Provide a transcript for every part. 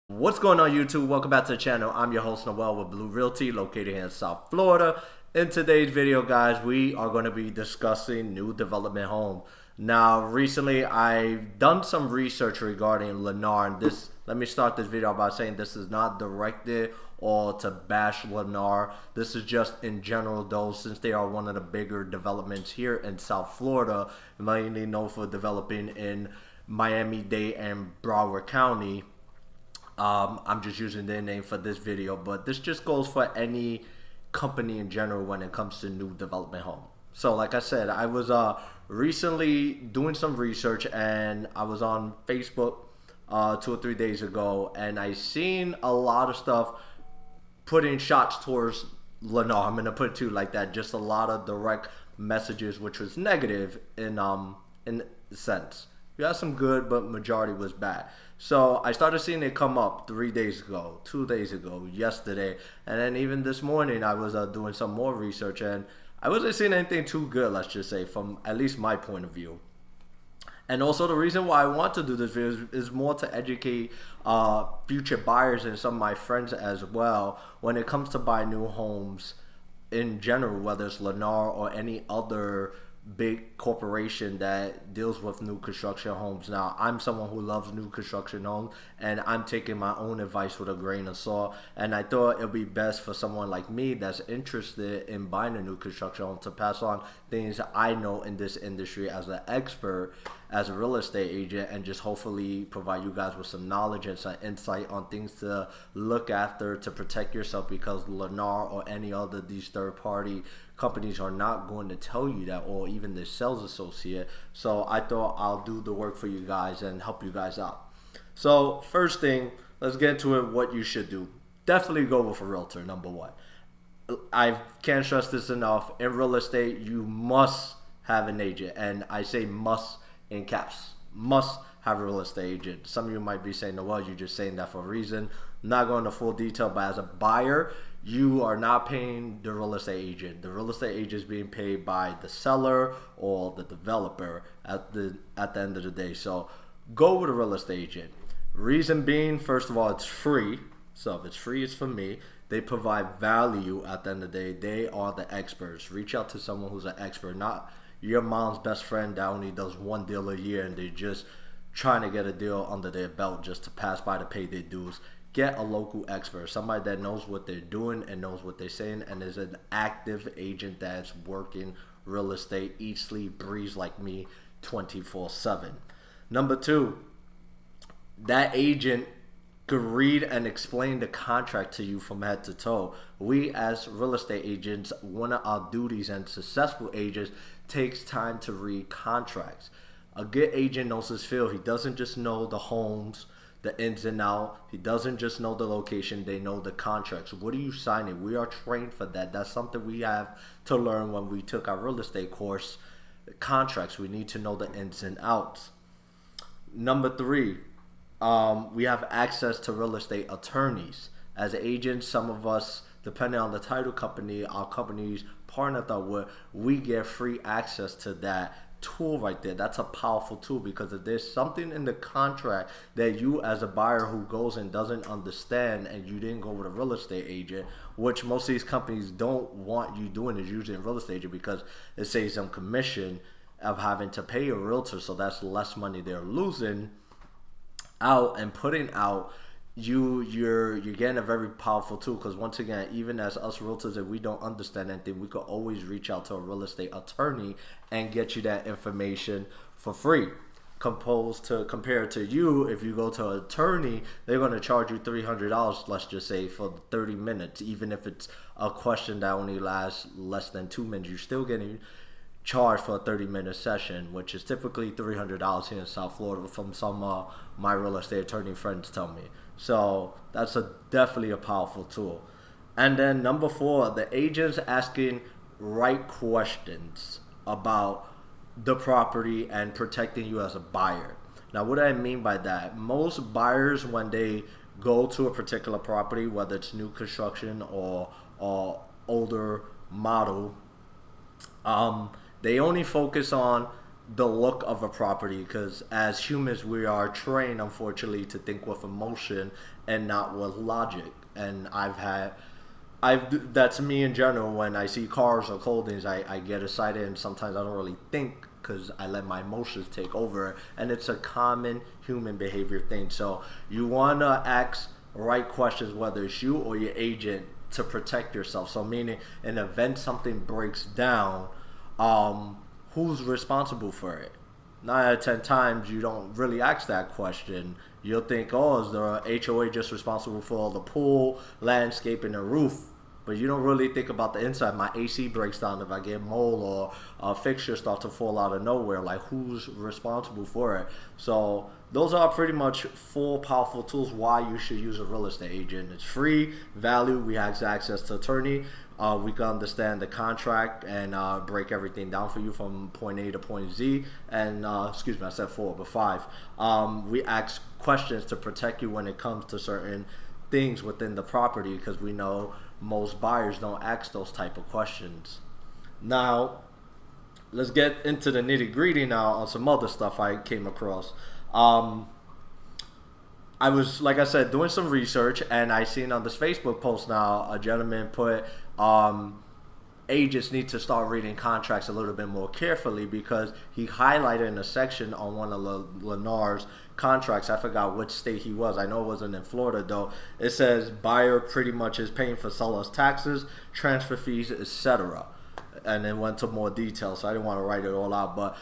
What's going on YouTube? Welcome back to the channel. I'm your host Noel with Blue Realty, located here in South Florida. In today's video, guys, we are going to be discussing new development home. Now, recently I've done some research regarding Lennar, and let me start this video by saying this is not directed or to bash Lennar. This is just in general though, since they are one of the bigger developments here in South Florida, mainly known for developing in Miami-Dade and Broward County. I'm just using their name for this video, but this just goes for any company in general when it comes to new development home. So like I said, I was recently doing some research, and I was on Facebook 2 or 3 days ago, and I seen a lot of stuff putting shots towards Lennar. I'm gonna put it to like that, just a lot of direct messages, which was negative in a sense. We had some good, but majority was bad. So I started seeing it come up 3 days ago, 2 days ago, yesterday, and then even this morning I was doing some more research, and I wasn't seeing anything too good, let's just say, from at least my point of view. And also the reason why I want to do this video is more to educate future buyers and some of my friends as well when it comes to buying new homes in general, whether it's Lennar or any other big corporation that deals with new construction homes. Now, I'm someone who loves new construction homes, and I'm taking my own advice with a grain of salt, and I thought it would be best for someone like me that's interested in buying a new construction home to pass on things I know in this industry as an expert, as a real estate agent, and just hopefully provide you guys with some knowledge and some insight on things to look after to protect yourself, because Lennar or any other these third-party companies are not going to tell you that, or even the sales associate. So I thought I'll do the work for you guys and help you guys out. So first thing, let's get into it. What you should do: definitely go with a realtor. Number one, I can't stress this enough. In real estate, you must have an agent, and I say must in caps. Must have a real estate agent. Some of you might be saying, well, you're just saying that for a reason. I'm not going into full detail, but as a buyer, you are not paying the real estate agent. The real estate agent is being paid by the seller or the developer at the end of the day. So go with a real estate agent. Reason being, first of all, it's free. So if it's free, it's for me. They provide value at the end of the day. They are the experts. Reach out to someone who's an expert, not your mom's best friend that only does one deal a year and they just trying to get a deal under their belt just to pass by to pay their dues. Get a local expert, somebody that knows what they're doing and knows what they're saying, and is an active agent that's working real estate, eat, sleep, breathe like me 24/7. Number two, that agent could read and explain the contract to you from head to toe. We as real estate agents, one of our duties, and successful agents, takes time to read contracts. A good agent knows his field. He doesn't just know the homes, the ins and out. He doesn't just know the location. They know the contracts. What are you signing? We are trained for that. That's something we have to learn when we took our real estate course. The contracts, we need to know the ins and outs. Number three, we have access to real estate attorneys. As agents, some of us, depending on the title company, our companies partner with, we get free access to that tool right there. That's a powerful tool, because if there's something in the contract that you as a buyer who goes and doesn't understand, and you didn't go with a real estate agent, which most of these companies don't want you doing, is using a real estate agent, because it saves them commission of having to pay a realtor, so that's less money they're losing out and putting out. You're getting a very powerful tool, because once again, even as us realtors, if we don't understand anything, we could always reach out to a real estate attorney and get you that information for free. Compared to you, if you go to an attorney, they're going to charge you $300, let's just say, for 30 minutes. Even if it's a question that only lasts less than 2 minutes, you're still getting charged for a 30-minute session, which is typically $300 here in South Florida, from some my real estate attorney friends tell me. So that's definitely a powerful tool. And then number four, the agents asking right questions about the property and protecting you as a buyer. Now, what do I mean by that? Most buyers, when they go to a particular property, whether it's new construction or older model, they only focus on the look of a property, because as humans we are trained unfortunately to think with emotion and not with logic. And that's me in general. When I see cars or clothing, I get excited, and sometimes I don't really think because I let my emotions take over, and it's a common human behavior thing. So you want to ask right questions, whether it's you or your agent, to protect yourself. So meaning, in event something breaks down, who's responsible for it? 9 out of 10 times you don't really ask that question. You'll think, oh, is the HOA just responsible for the pool, landscape, and the roof? But you don't really think about the inside. My AC breaks down if I get mold, or a fixture starts to fall out of nowhere. Like, who's responsible for it? So those are pretty much 4 powerful tools why you should use a real estate agent. It's free, value, we have access to attorney. We can understand the contract and break everything down for you from point A to point Z. And excuse me, I said 4, but 5. We ask questions to protect you when it comes to certain things within the property, because we know most buyers don't ask those type of questions. Now, let's get into the nitty gritty now on some other stuff I came across. I was, like I said, doing some research, and I seen on this Facebook post now, a gentleman put, agents need to start reading contracts a little bit more carefully, because he highlighted in a section on one of Lennar's contracts, I forgot which state he was, I know it wasn't in Florida though, it says buyer pretty much is paying for seller's taxes, transfer fees, etc. And then went to more details, so I didn't want to write it all out. But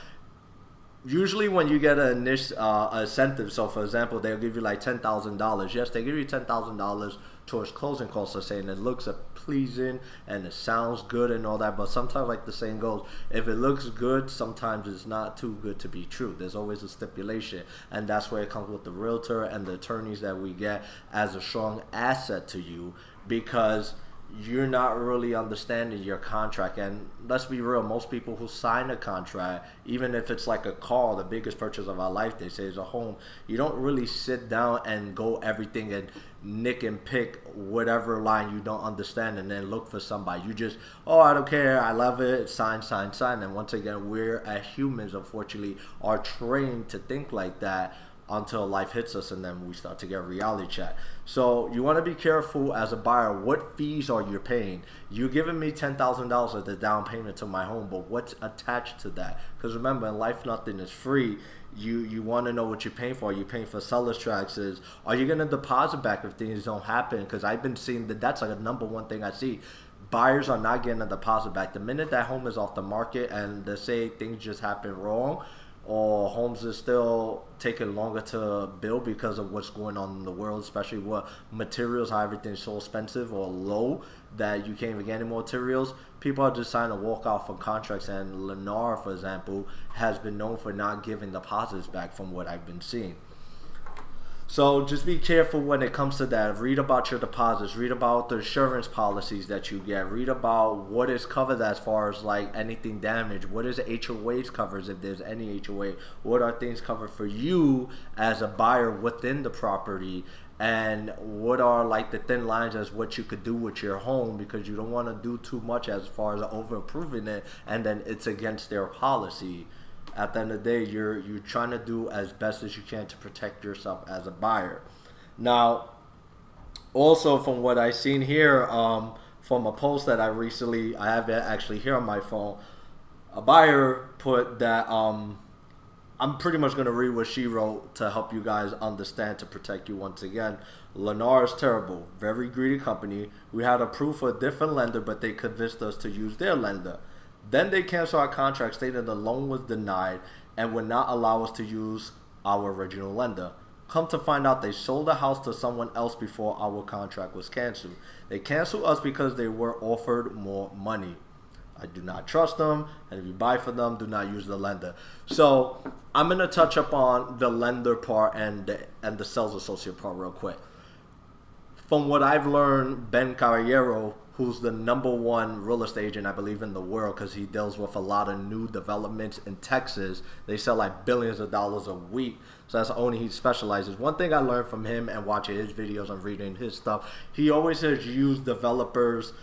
usually when you get an incentive, so for example, they'll give you like $10,000. Yes, they give you $10,000 towards closing costs, are saying it looks pleasing and it sounds good and all that, but sometimes, like the saying goes, if it looks good, sometimes it's not too good to be true. There's always a stipulation, and that's where it comes with the realtor and the attorneys that we get as a strong asset to you, because you're not really understanding your contract. And let's be real, most people who sign a contract, even if it's like a car, the biggest purchase of our life, they say, is a home, you don't really sit down and go everything and nick and pick whatever line you don't understand and then look for somebody. You just, oh, I don't care, I love it, sign, sign, sign. And once again, we're as humans, unfortunately, are trained to think like that until life hits us, and then we start to get reality check. So you want to be careful as a buyer. What fees are you paying? You're giving me $10,000 as the down payment to my home, but what's attached to that? Because remember, in life, nothing is free. You want to know what you're paying for. Are you paying for seller's taxes? Are you going to deposit back if things don't happen? Because I've been seeing that that's like a #1 thing I see. Buyers are not getting a deposit back. The minute that home is off the market and they say things just happen wrong, or homes is still taking longer to build because of what's going on in the world, especially what materials, how everything's so expensive or low that you can't even get any more materials, people are just trying to walk out from contracts. And Lennar, for example, has been known for not giving deposits back from what I've been seeing. So just be careful when it comes to that. Read about your deposits. Read about the insurance policies that you get. Read about what is covered as far as like anything damaged. What is HOAs covers if there's any HOA? What are things covered for you as a buyer within the property? And what are like the thin lines as what you could do with your home, because you don't want to do too much as far as over improving it and then it's against their policy. At the end of the day, you're trying to do as best as you can to protect yourself as a buyer. Now, also from what I've seen here, from a post that I have it actually here on my phone, a buyer put that, I'm pretty much going to read what she wrote to help you guys understand, to protect you once again. Lennar is terrible, very greedy company. We had approved for a different lender, but they convinced us to use their lender. Then they canceled our contract, stating the loan was denied and would not allow us to use our original lender. Come to find out, they sold the house to someone else before our contract was canceled. They canceled us because they were offered more money. I do not trust them, and if you buy from them, do not use the lender. So I'm going to touch up on the lender part and the sales associate part real quick. From what I've learned, Ben Caballero, who's the #1 real estate agent, I believe, in the world, because he deals with a lot of new developments in Texas. They sell like billions of dollars a week. So that's only he specializes. One thing I learned from him and watching his videos and reading his stuff, he always says use developers,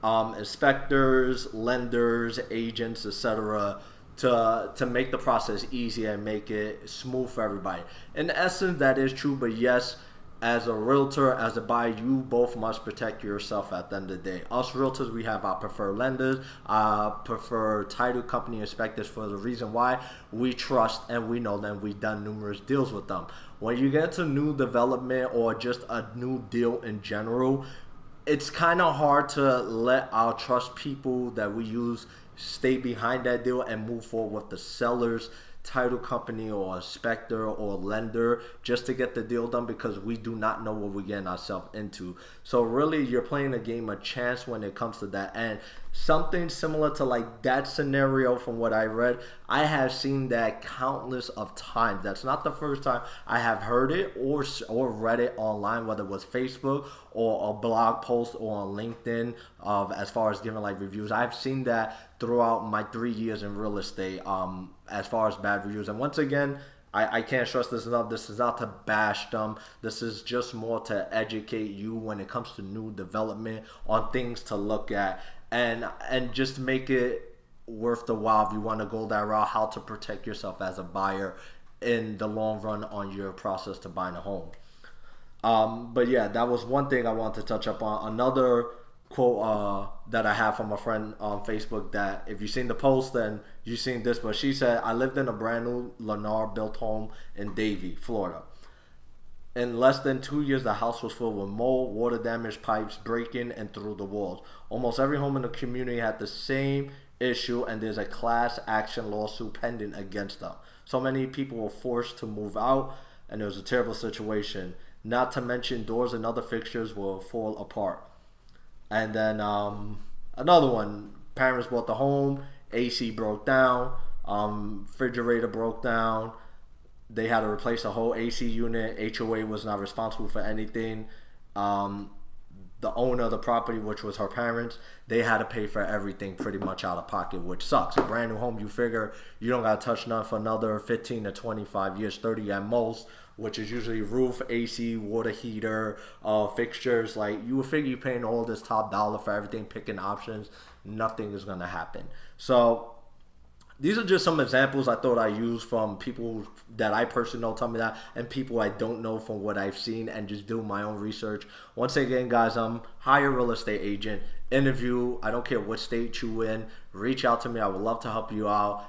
inspectors, lenders, agents, etc. to make the process easy and make it smooth for everybody. In essence, that is true, but yes, as a realtor, as a buyer, you both must protect yourself at the end of the day. Us realtors, we have our preferred lenders, preferred title company inspectors for the reason why we trust and we know them. We've done numerous deals with them. When you get to new development or just a new deal in general, it's kind of hard to let our trust people that we use stay behind that deal and move forward with the seller's title company or inspector or lender just to get the deal done, because we do not know what we're getting ourselves into. So really, you're playing a game of chance when it comes to that. And something similar to like that scenario, from what I read, I have seen that countless of times. That's not the first time I have heard it or read it online, whether it was Facebook or a blog post or on LinkedIn, as far as giving like reviews. I've seen that throughout my 3 years in real estate, as far as bad reviews. And once again, I can't stress this enough. This is not to bash them. This is just more to educate you when it comes to new development on things to look at, and just make it worth the while if you want to go that route, how to protect yourself as a buyer in the long run on your process to buying a home. But yeah, that was one thing I wanted to touch up on. Another quote that I have from a friend on Facebook, that if you've seen the post, then you've seen this, but she said, I lived in a brand new Lennar built home in Davie, Florida. In less than 2 years, the house was filled with mold, water damage, pipes breaking and through the walls. Almost every home in the community had the same issue, and there's a class action lawsuit pending against them. So many people were forced to move out, and it was a terrible situation. Not to mention doors and other fixtures will fall apart. And then another one, parents bought the home, AC broke down, refrigerator broke down. They had to replace the whole AC unit. HOA was not responsible for anything. The owner of the property, which was her parents, they had to pay for everything pretty much out of pocket, which sucks. A brand new home, you figure you don't got to touch none for another 15 to 25 years, 30 at most, which is usually roof, AC, water heater, fixtures. Like, you would figure you're paying all this top dollar for everything, picking options. Nothing is going to happen. So these are just some examples I thought I used from people that I personally know tell me that, and people I don't know from what I've seen, and just do my own research. Once again, guys, hire a real estate agent, interview. I don't care what state you in. Reach out to me. I would love to help you out.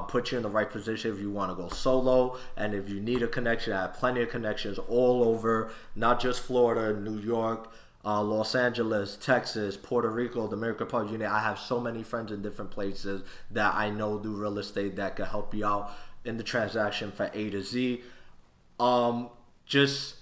Put you in the right position if you want to go solo, and if you need a connection, I have plenty of connections all over, not just Florida, New York, Los Angeles, Texas, Puerto Rico, the Dominican Republic. I have so many friends in different places that I know do real estate that can help you out in the transaction from A to Z. Just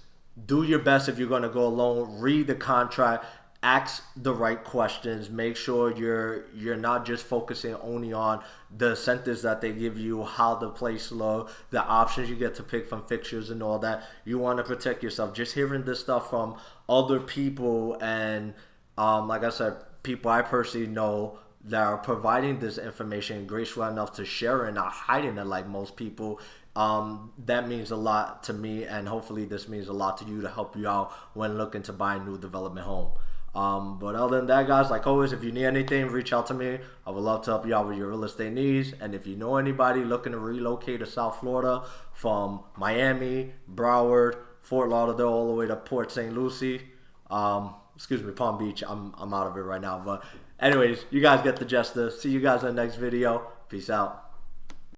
do your best if you're going to go alone. Read the contract. Ask the right questions. Make sure you're not just focusing only on the incentives that they give you, how the place looks, the options you get to pick from fixtures and all that. You want to protect yourself. Just hearing this stuff from other people, and like I said, people I personally know that are providing this information, graceful enough to share it, not hiding it like most people. That means a lot to me, and hopefully this means a lot to you to help you out when looking to buy a new development home. But other than that, guys, like always, if you need anything, reach out to me. I would love to help you out with your real estate needs. And if you know anybody looking to relocate to South Florida from Miami, Broward, Fort Lauderdale, all the way to Port St. Lucie, Palm Beach, I'm out of it right now. But anyways, you guys get the gist. See you guys in the next video. Peace out.